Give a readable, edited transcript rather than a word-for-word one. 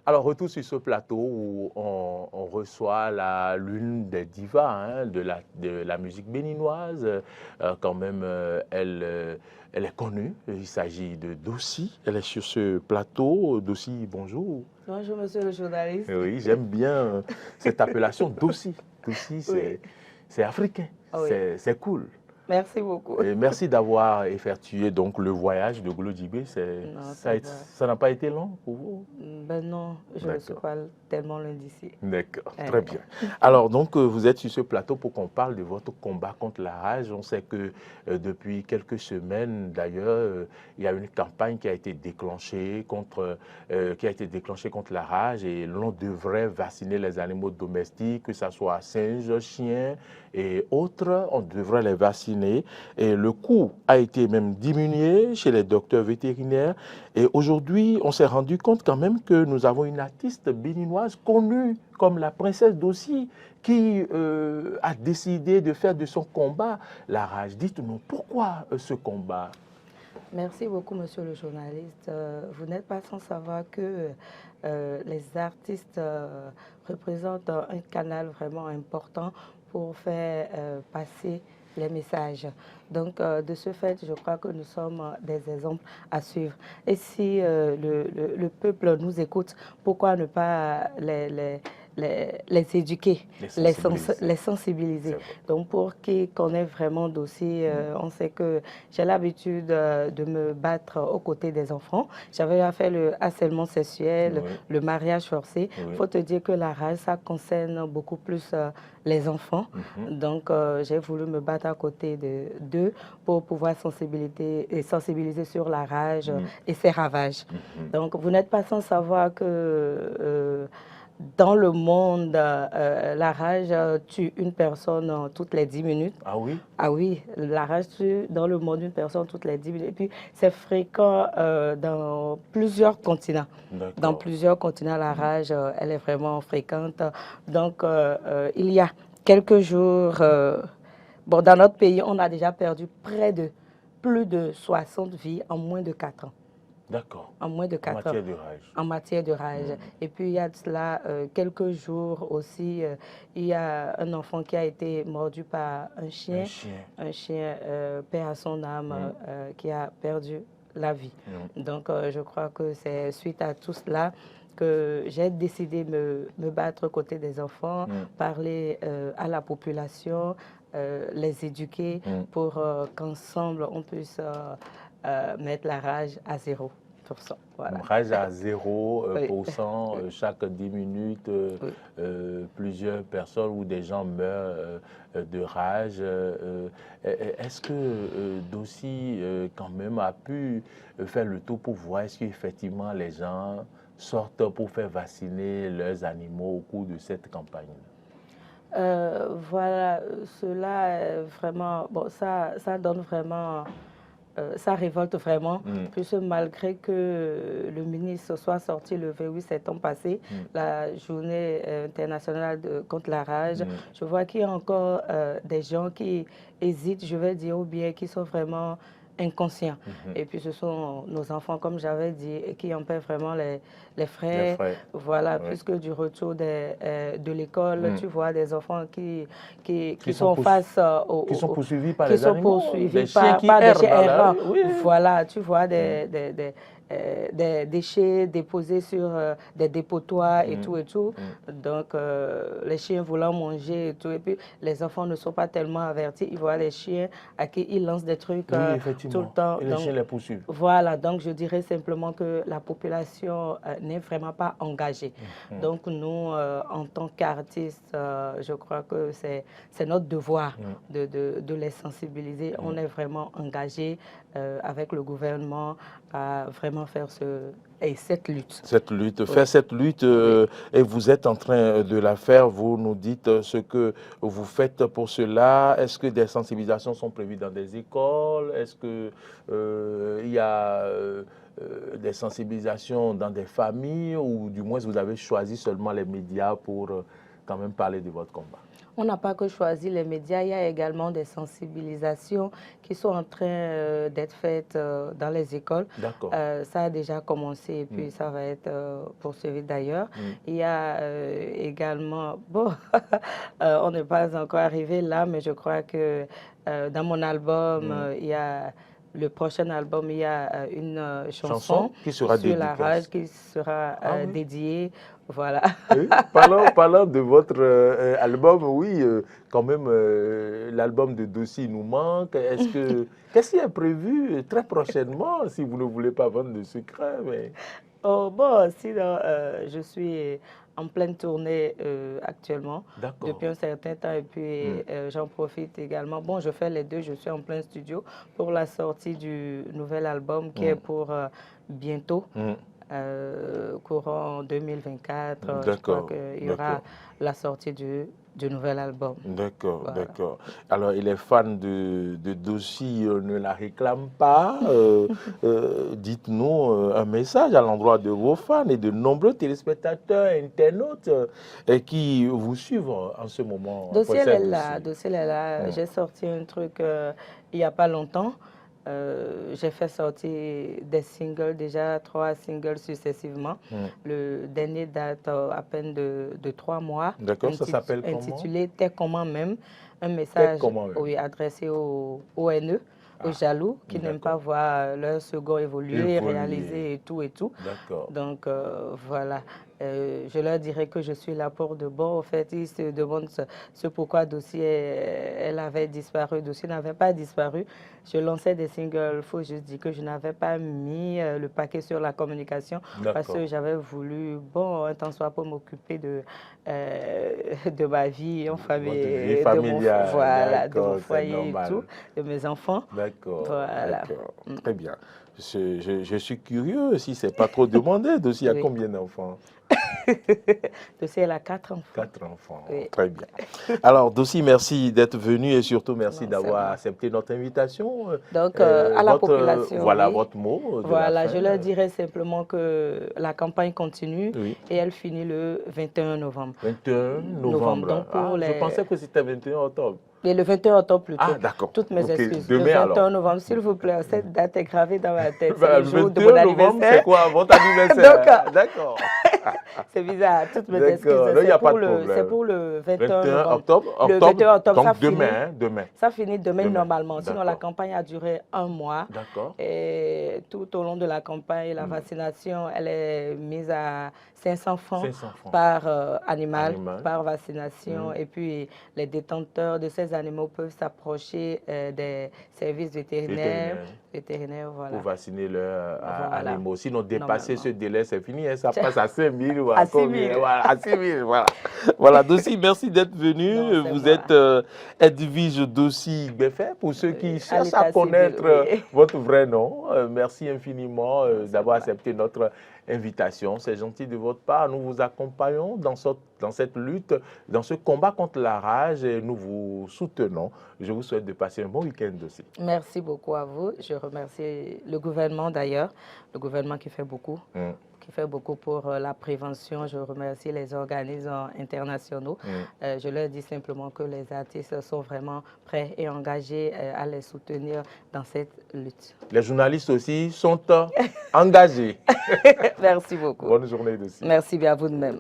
Alors, retour sur ce plateau où on reçoit l'une des divas hein, de la musique béninoise. Quand même, elle est connue. Il s'agit de Dossi. Elle est sur ce plateau. Dossi, bonjour. Bonjour, monsieur le journaliste. Oui, j'aime bien cette appellation Dossi. Dossi, Oui, c'est africain. oui. C'est cool. Merci beaucoup. Et merci d'avoir effectué donc le voyage de Glodibé. Non, ça va. Ça n'a pas été long pour vous? Ben non, je ne suis D'accord. pas tellement loin d'ici. D'accord, très Euh, bien. Alors, donc, vous êtes sur ce plateau pour qu'on parle de votre combat contre la rage. On sait que depuis quelques semaines, d'ailleurs, il y a une campagne qui a été déclenchée contre la rage et l'on devrait vacciner les animaux domestiques, que ce soit singes, chiens et autres. On devrait les vacciner. Et le coût a été même diminué chez les docteurs vétérinaires. Et aujourd'hui, on s'est rendu compte quand même que nous avons une artiste béninoise connue comme la princesse Dossi qui a décidé de faire de son combat la rage. Dites-nous, pourquoi ce combat? Merci beaucoup, monsieur le journaliste. Vous n'êtes pas sans savoir que les artistes représentent un canal vraiment important pour faire passer les messages. Donc, de ce fait, je crois que nous sommes des exemples à suivre. Et si le peuple nous écoute, pourquoi ne pas les éduquer, les sensibiliser. Donc, pour qu'ils connaissent vraiment dossier, on sait que j'ai l'habitude de me battre aux côtés des enfants. J'avais fait le harcèlement sexuel, le mariage forcé. Il faut te dire que la rage, ça concerne beaucoup plus les enfants. Donc, j'ai voulu me battre à côté d'eux pour pouvoir sensibiliser sur la rage et ses ravages. Donc, vous n'êtes pas sans savoir que dans le monde, la rage tue une personne toutes les 10 minutes. Ah oui? Ah oui, la rage tue dans le monde une personne toutes les 10 minutes. Et puis, c'est fréquent dans plusieurs continents. Dans plusieurs continents, la rage, elle est vraiment fréquente. Donc, il y a quelques jours, bon, dans notre pays, on a déjà perdu plus de 60 vies en moins de 4 ans. D'accord. En moins de 4 ans. En matière de rage. En matière de rage. Et puis, il y a de cela quelques jours aussi, il y a un enfant qui a été mordu par un chien. Un chien, paix à son âme, qui a perdu la vie. Donc, je crois que c'est suite à tout cela que j'ai décidé de me battre aux côtés des enfants, parler à la population, les éduquer pour qu'ensemble, on puisse mettre la rage à 0%. Voilà. Rage à 0%, chaque 10 minutes, plusieurs personnes ou des gens meurent de rage. Est-ce que Dossi, quand même, a pu faire le tour pour voir est-ce qu'effectivement les gens sortent pour faire vacciner leurs animaux au cours de cette campagne? Voilà, cela est vraiment, bon, ça donne vraiment, ça révolte vraiment, puisque malgré que le ministre soit sorti le 28 septembre passé, la journée internationale contre la rage, je vois qu'il y a encore des gens qui hésitent, je vais dire, ou bien qui sont vraiment inconscients. Et puis ce sont nos enfants, comme j'avais dit, qui en paient vraiment les frais. Voilà, puisque du retour de l'école, tu vois des enfants qui sont face qui sont poursuivis par qui les sont animaux, poursuivis par des chiens errants. Oui. Voilà, tu vois des déchets déposés sur des dépotoirs et tout et tout. Donc, les chiens voulant manger et tout. Et puis, les enfants ne sont pas tellement avertis. Ils voient les chiens à qui ils lancent des trucs tout le temps. Et les chiens les poursuivent. Voilà, donc je dirais simplement que la population n'est vraiment pas engagée. Donc, nous, en tant qu'artistes, je crois que c'est notre devoir de les sensibiliser. On est vraiment engagés avec le gouvernement à vraiment faire cette lutte. Cette lutte, faire cette lutte, et vous êtes en train de la faire, vous nous dites ce que vous faites pour cela. Est-ce que des sensibilisations sont prévues dans des écoles? Est-ce qu'il y a des sensibilisations dans des familles ou du moins vous avez choisi seulement les médias pour quand même parler de votre combat. On n'a pas que choisi les médias, il y a également des sensibilisations qui sont en train d'être faites dans les écoles. D'accord. Ça a déjà commencé et puis ça va être poursuivi d'ailleurs. Il y a également, bon, on n'est pas encore arrivé là, mais je crois que dans mon album, il y a... Le prochain album, il y a une chanson qui sera sur la rage qui sera dédiée. Voilà. Oui. Parlons de votre album, oui, quand même, l'album de Dossi nous manque. Qu'est-ce qui est prévu très prochainement, si vous ne voulez pas vendre de secret mais... Oh, bon, sinon, je suis en pleine tournée actuellement depuis un certain temps et puis j'en profite également. Bon, je fais les deux, je suis en plein studio pour la sortie du nouvel album qui est pour bientôt. Courant 2024, je crois qu'il y aura la sortie du nouvel album. D'accord, voilà. D'accord. Alors, et les fans de Dossi ne la réclament pas. Dites-nous un message à l'endroit de vos fans et de nombreux téléspectateurs, internautes qui vous suivent en ce moment. Dossi, elle est là. Dossi, elle est là. J'ai sorti un truc il n'y a pas longtemps. J'ai fait sortir des singles, déjà 3 singles successivement. Le dernier date à peine de 3 mois. D'accord, ça s'appelle comment? Intitulé « T'es comment même ?» Un message adressé aux NE, aux jaloux, qui n'aiment pas voir leur second évoluer, réaliser et tout et tout. Donc voilà. Je leur dirais que je suis là pour de bon. En fait, ils se demandent ce pourquoi Dossi elle avait disparu. Dossi n'avait pas disparu. Je lançais des singles. Il faut juste dire que je n'avais pas mis le paquet sur la communication parce que j'avais voulu, bon, un temps soit pour m'occuper de ma vie en famille, de mon foyer et tout, de mes enfants. D'accord. Voilà. Très bien. Je suis curieux, si ce n'est pas trop demandé, Dossi a combien d'enfants? Dossi, elle a 4 enfants. 4 enfants, très bien. Alors, Dossi, merci d'être venu et surtout merci d'avoir accepté notre invitation. Donc, à la population. Voilà votre mot. Voilà, je leur dirais simplement que la campagne continue et elle finit le 21 novembre. 21 novembre. Donc, je pensais que c'était 21 octobre. Et le 21 octobre plutôt. Ah, d'accord. Toutes mes excuses. Demain, le 21 novembre, s'il vous plaît, cette date est gravée dans ma tête. C'est le jour de mon anniversaire. C'est quoi votre anniversaire? D'accord. C'est bizarre, toutes mes excuses. C'est pour le 21 octobre. Le 21 octobre, donc demain. Ça finit demain normalement. Sinon, la campagne a duré 1 mois. D'accord. Et tout au long de la campagne, la vaccination, elle est mise à 500 francs par animal, par vaccination. Et puis, les détenteurs de ces animaux peuvent s'approcher des services vétérinaires. Voilà. Pour vacciner leurs animaux. Sinon, dépasser ce délai, c'est fini. Hein, ça passe à 5 000 ou à 6 000. Voilà, à 6 000. Voilà. Voilà, Dossi, merci d'être venu. Vous êtes Edwige Dossi Gbefé. Pour ceux qui cherchent à connaître votre vrai nom, merci infiniment d'avoir accepté notre invitation. C'est gentil de votre part. Nous vous accompagnons dans cette lutte, dans ce combat contre la rage et nous vous soutenons. Je vous souhaite de passer un bon week-end aussi. Merci beaucoup à vous. Je remercie le gouvernement d'ailleurs, le gouvernement qui fait beaucoup. Qui fait beaucoup pour la prévention. Je remercie les organismes internationaux. Je leur dis simplement que les artistes sont vraiment prêts et engagés à les soutenir dans cette lutte. Les journalistes aussi sont engagés. Merci beaucoup. Bonne journée aussi. Merci bien à vous de même.